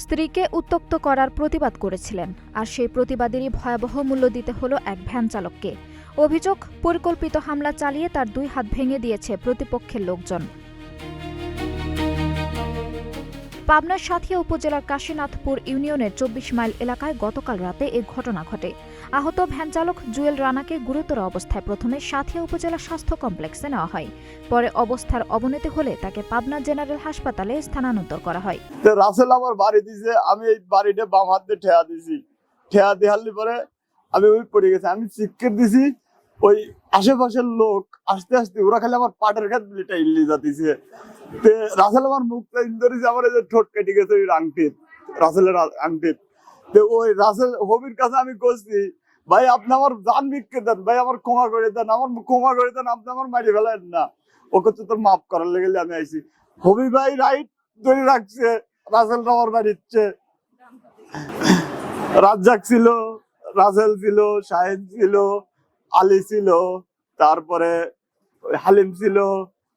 স্ত্রীকে উত্ত্যক্ত করার প্রতিবাদ করেছিলেন, আর সেই প্রতিবাদেরই ভয়াবহ মূল্য দিতে হলো এক ভ্যান চালককে। অভিযোগ, পরিকল্পিত হামলা চালিয়ে তার 2 হাত ভেঙে দিয়েছে প্রতিপক্ষের লোকজন। পাবনার সাঁথিয়া উপজেলার কাশীনাথপুর ইউনিয়নের 24 মাইল এলাকায় গতকাল রাতে এ ঘটনা ঘটে। আহত ভ্যান চালক জুয়েল রানাকে গুরুতর অবস্থায় প্রথমে সাঁথিয়া উপজেলা স্বাস্থ্য কমপ্লেক্সে নেওয়া হয়। পরে অবস্থার অবনতি হলে তাকে পাবনা জেনারেল হাসপাতালে স্থানান্তর করা হয়। রাসেল আমার বাড়ি দিয়েছে, আমি এই বাড়িটা বাম হাত দিয়ে ঠেয়া দিছি। ঠেয়া দেওয়ার পরে আমি ওই পড়ে গেছি, আমি চিৎকার দিছি। ওই আশেপাশের লোক আস্তে আস্তে ওরা খালি আমার পাটের খাত বিলিটা ইল্লি যাতিছে। রাসেল আমার মুখটা ইন্দরিছে, আমার এই যে ঠোঁট কেটে গেছে ওই আংটির, রাসেলের আংটির। ওই রাসেল হবির কাছে আমি করছি, ভাই আপনি আমার জান ভিক্ষে দেন, ভাই আমার ক্ষমা করে দেন, আমার ক্ষমা করে দেন, আপনি আমার মারি ফেলেন না। ওকে তো তোর মাফ করার লেগে আমি আইছি। হবি ভাই রাইট ধরে রাখছে, রাসেল আমার বাড়িচ্ছে। রাজ্জাক ছিল, রাসেল ছিল, শাহিদ ছিল, আলী ছিল, তারপরে হালিম ছিল,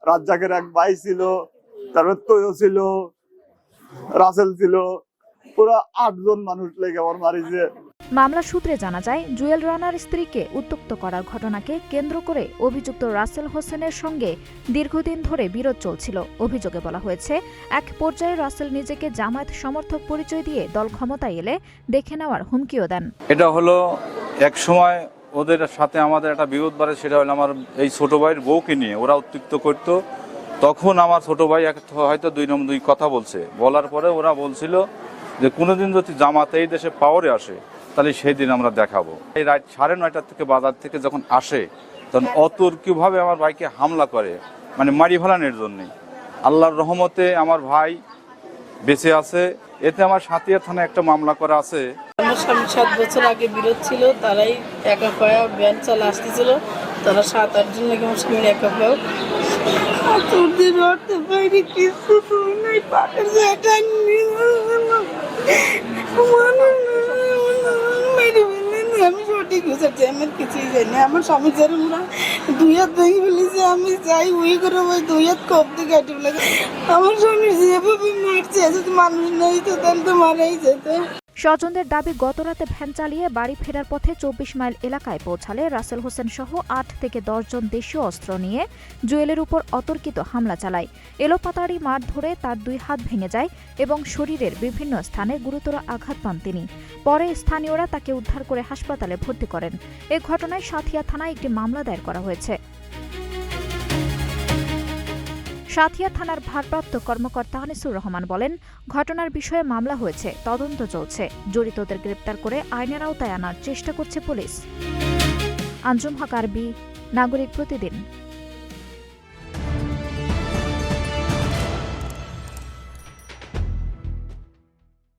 রাজ্জাকের এক ভাই ছিল, তারপরে তৈয় ছিল, রাসেল ছিল। পুরো 8 জন মানুষ লেগে আমার মারিছে। মামলা সূত্রে জানা যায়, জুয়েল রানার স্ত্রীকে উত্ত্যক্ত করার ঘটনাকে কেন্দ্র করে অভিযুক্ত রাসেল হোসেনের সঙ্গে দীর্ঘদিন ধরে বিরোধ চলছিল। অভিযোগে বলা হয়েছে, এক পর্যায়ে রাসেল নিজেকে জামায়াত সমর্থক পরিচয় দিয়ে দল ক্ষমতায় এলে দেখে নেওয়ার হুমকিও দেন। এটা হলো এক সময় ওদের সাথে আমাদের একটা বিরোধ বাড়ে, সেটা হলো আমার এই ছোট ভাইয়ের বউকে নিয়ে ওরা উত্ত্যক্ত করত। তখন আমার ছোট ভাই হয়তো 2 কথা বলার পরে ওরা বলছিল যে কোনোদিন যদি জামাত এই দেশে পাওয়ারে আসে তাহলে সেই দিন আমরা দেখাবো। এই রাত 9:30 থেকে বাজার থেকে যখন আসে তখন অতর্কিভাবে আমার ভাইকে হামলা করে, মানে মারি ফেলানোর জন্যে। আল্লাহর রহমতে আমার ভাই বেঁচে আছে। এতে আমার সাঁথিয়া থানায় একটা মামলা করা আছে। আমার স্বামী 7 বছর আগে বিরোধ ছিল, তারাই একা পায়া ভ্যান চালা আসতেছিল। তারা 7-8 জন নাকি আমার স্বামীর একা পাও তোদের অর্থে বাইরে কিছু নাই, পাটের জায়গা আমি সঠিক বুঝাচ্ছি, আমার কিছুই জানি। আমার স্বামী যারা 2 হাত ভেঙে ফেলেছে, আমি যাই উই করে ওই 2 হাত কবতে কাটি লাগে। আমার স্বামী যেভাবে মারছে, যদি মানুষ নেই তো তাহলে তো মারাই যেত। স্বজনদের দাবি, গতরাতে ভ্যান চালিয়ে বাড়ি ফেরার পথে 24 মাইল এলাকায় পৌঁছালে রাসেল হোসেন সহ 8 থেকে 10 জন দেশীয় অস্ত্র নিয়ে জুয়েলের উপর অতর্কিত হামলা চালায়। এলোপাতাড়ি মার ধরে তার 2 হাত ভেঙে যায় এবং শরীরের বিভিন্ন স্থানে গুরুতর আঘাত পান তিনি। পরে স্থানীয়রা তাকে উদ্ধার করে হাসপাতালে ভর্তি করেন। এ ঘটনায় সাঁথিয়া থানায় একটি মামলা দায়ের করা হয়েছে। সাঁথিয়া থানার ভারপ্রাপ্ত কর্মকর্তা আনিসুর রহমান বলেন, ঘটনার বিষয়ে মামলা হয়েছে, তদন্ত চলছে। জড়িতদের গ্রেপ্তার করে আইনের আওতায় আনার চেষ্টা করছে পুলিশ। আঞ্জুম হক আরবি, নাগরিক প্রতিদিন।